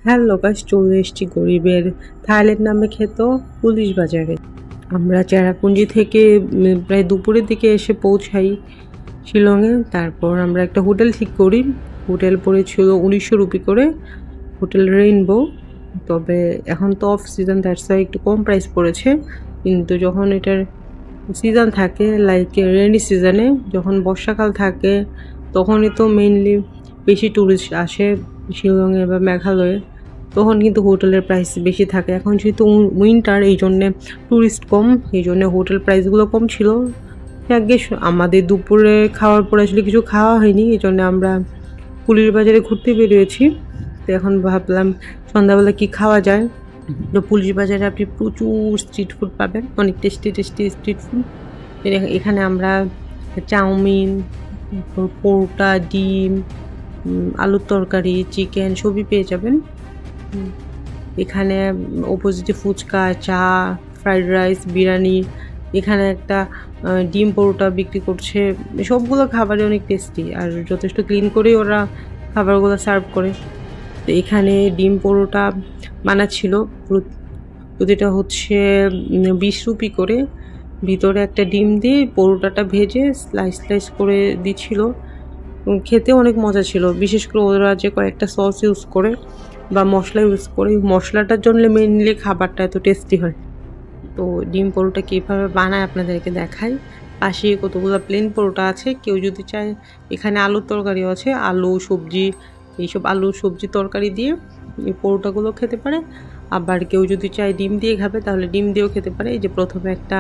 Hello guys, চলে এসেছি গরিবের থাইল্যান্ড নামে খ্যাত পুলিশ বাজারে। আমরা চেরাপুঞ্জি থেকে প্রায় দুপুরের দিকে এসে পৌঁছাই শিলংয়ে। তারপর আমরা একটা হোটেল ঠিক করি। হোটেল পড়েছিল 1900 রুপি করে, হোটেল রেইনবো। তবে এখন তো অফ সিজন, দ্যাটস ওয়াই একটু কম প্রাইস পড়েছে। কিন্তু যখন এটার সিজন থাকে, লাইক রেনি সিজনে, যখন বর্ষাকাল থাকে, তখনই তো মেইনলি বেশি ট্যুরিস্ট আসে শিলংয়ে বা মেঘালয়ে। তখন কিন্তু হোটেলের প্রাইস বেশি থাকে। এখন যেহেতু উইন্টার, এই জন্যে ট্যুরিস্ট কম, এই জন্যে হোটেল প্রাইসগুলো কম ছিল। আগে আমাদের দুপুরে খাওয়ার পরে আসলে কিছু খাওয়া হয়নি, এই জন্য আমরা পুলিশ বাজারে ঘুরতে বেরিয়েছি। তো এখন ভাবলাম সন্ধ্যাবেলা কি খাওয়া যায়। তো পুলিশ বাজারে আপনি প্রচুর স্ট্রিট ফুড পাবেন, অনেক টেস্টি টেস্টি স্ট্রিট ফুড। এখানে আমরা চাউমিন, পরোটা, ডিম, আলুর তরকারি, চিকেন সবই পেয়ে যাবেন। এখানে অপোজিটে ফুচকা, চা, ফ্রাইড রাইস, বিরিয়ানি। এখানে একটা ডিম পরোটা বিক্রি করছে। সবগুলো খাবারই অনেক টেস্টি আর যথেষ্ট ক্লিন করেই ওরা খাবারগুলো সার্ভ করে। তো এখানে ডিম পরোটা বানাচ্ছিল, প্রতিটা হচ্ছে 20 রুপি করে। ভিতরে একটা ডিম দিয়ে পরোটাটা ভেজে স্লাইস স্লাইস করে দিচ্ছিল। খেতে অনেক মজা ছিল, বিশেষ করে ওরা যে কয়েকটা সস ইউজ করে বা মশলা ইউজ করে, মশলাটার জন্য মেনলি খাবারটা এত টেস্টি হয়। তো ডিম পরোটা কীভাবে বানায় আপনাদেরকে দেখাই। পাশে কতগুলো প্লেন পরোটা আছে। কেউ যদি চায়, এখানে আলুর তরকারিও আছে, আলু সবজি, এইসব আলু সবজি তরকারি দিয়ে এই পরোটাগুলো খেতে পারে। আবার কেউ যদি চায় ডিম দিয়ে খাবে, তাহলে ডিম দিয়েও খেতে পারে। এই যে প্রথমে একটা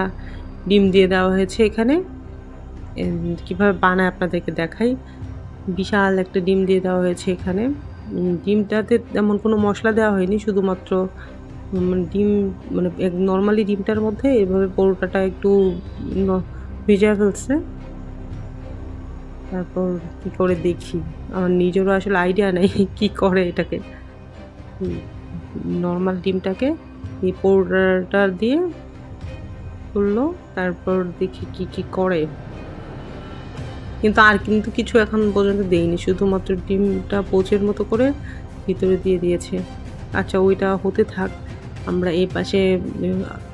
ডিম দিয়ে দেওয়া হয়েছে এখানে। কীভাবে বানায় আপনাদেরকে দেখাই। বিশাল একটা ডিম দিয়ে দেওয়া হয়েছে এখানে। ডিমটাতে তেমন কোনো মশলা দেওয়া হয়নি, শুধুমাত্র ডিম মানে নর্মালি ডিমটার মধ্যে এভাবে পরোটাটা একটু ভিজা ফেলছে। তারপর কী করে দেখি, আমার নিজেরও আসলে আইডিয়া নেই কি করে এটাকে। নর্মাল ডিমটাকে এই পরোটাটা দিয়ে করলো, তারপর দেখি কি কি করে। কিন্তু কিছু এখন পর্যন্ত দেয়নি, শুধুমাত্র ডিমটা পোচের মতো করে ভিতরে দিয়ে দিয়েছে। আচ্ছা, ওইটা হতে থাক। আমরা এই পাশে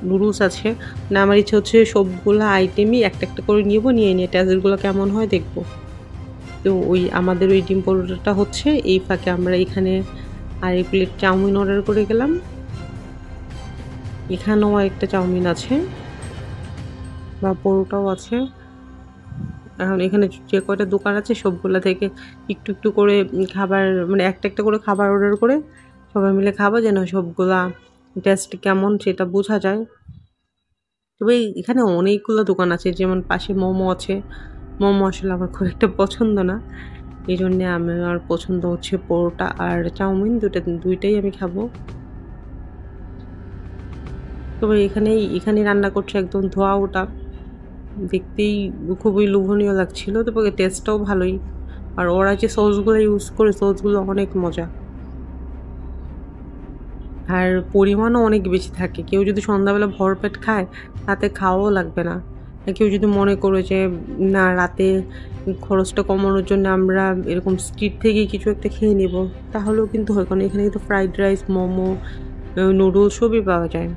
নুডলস আছে না, আমার ইচ্ছে হচ্ছে সবগুলো আইটেমই একটা একটা করে নিয়ে টেস্টগুলো কেমন হয় দেখব। তো আমাদের ওই ডিম পরোটাটা হচ্ছে, এই ফাঁকে আমরা এখানে আরেক প্লেট চাউমিন অর্ডার করে গেলাম। এখানেও একটা চাউমিন আছে বা পরোটাও আছে। এখন এখানে যে কয়টা দোকান আছে সবগুলা থেকে একটু একটু করে খাবার, মানে একটা একটা করে খাবার অর্ডার করে সবাই মিলে খাবো, যেন সবগুলা টেস্ট কেমন সেটা বোঝা যায়। তবে এখানে অনেকগুলো দোকান আছে, যেমন পাশে মোমো আছে। মোমো আসলে আমার খুব একটা পছন্দ না, এই জন্যে আমার পছন্দ হচ্ছে পরোটা আর চাউমিন, দুইটাই আমি খাবো। তবে এখানে রান্না করছে একদম ধোয়া ওটা, দেখতেই খুবই লোভনীয় লাগছিল। তবে টেস্টটাও ভালোই। আর ওরা যে সসগুলো ইউজ করে, সসগুলো অনেক মজা আর পরিমাণও অনেক বেশি থাকে। কেউ যদি সন্ধ্যাবেলা ভরপেট খায়, রাতে খাওয়াও লাগবে না। কেউ যদি মনে করে যে না, রাতে খরচটা কমানোর জন্য আমরা এরকম স্ট্রিট থেকে কিছু একটা খেয়ে নেব, তাহলেও কিন্তু হয়। কারণ এখানে কিন্তু ফ্রাইড রাইস, মোমো, নুডলস সবই পাওয়া যায়।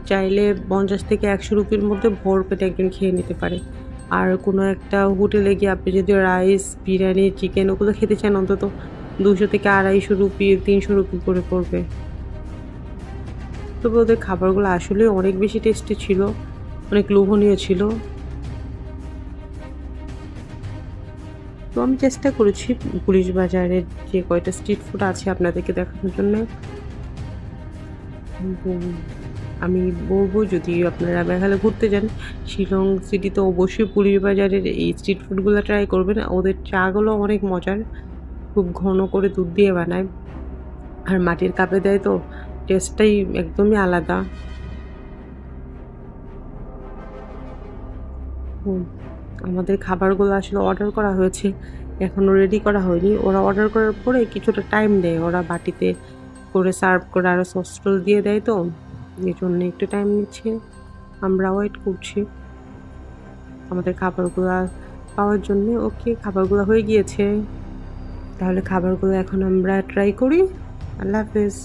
চাইলে 50 থেকে 100 রুপির মধ্যে ভরপেট একজন খেয়ে নিতে পারে। আর কোনো একটা হোটেলে গিয়ে আপনি যদি রাইস, বিরিয়ানি, চিকেন ওগুলো খেতে চান, অন্তত 200 থেকে 250 রুপি, 300 রুপি করে পড়বে। তবে ওদের খাবারগুলো আসলে অনেক বেশি টেস্টি ছিল, অনেক লোভনীয় ছিল। তো আমি চেষ্টা করেছি পুলিশ বাজারের যে কয়টা স্ট্রিট ফুড আছে আপনাদেরকে দেখানোর জন্য। আমি বলবো, যদি আপনারা মেঘালয় ঘুরতে যান, শিলং সিটিতে অবশ্যই পুলিশ বাজারের এই স্ট্রিট ফুডগুলো ট্রাই করবেন। ওদের চাগুলো অনেক মজার, খুব ঘন করে দুধ দিয়ে বানায় আর মাটির কাপে দেয়, তো টেস্টটাই একদমই আলাদা। আমাদের খাবারগুলো আসলে অর্ডার করা হয়েছে, এখনও রেডি করা হয়নি। ওরা অর্ডার করার পরে কিছুটা টাইম দেয়, ওরা বাটিতে করে সার্ভ করে আরও সস টস দিয়ে দেয়, তো এই জন্য একটু টাইম নিচ্ছে। আমরা ওয়েট করছি আমাদের খাবারগুলো পাওয়ার জন্য। ওকে, খাবারগুলো হয়ে গিয়েছে, তাহলে খাবারগুলো এখন আমরা ট্রাই করি। আল্লাহ হাফেজ।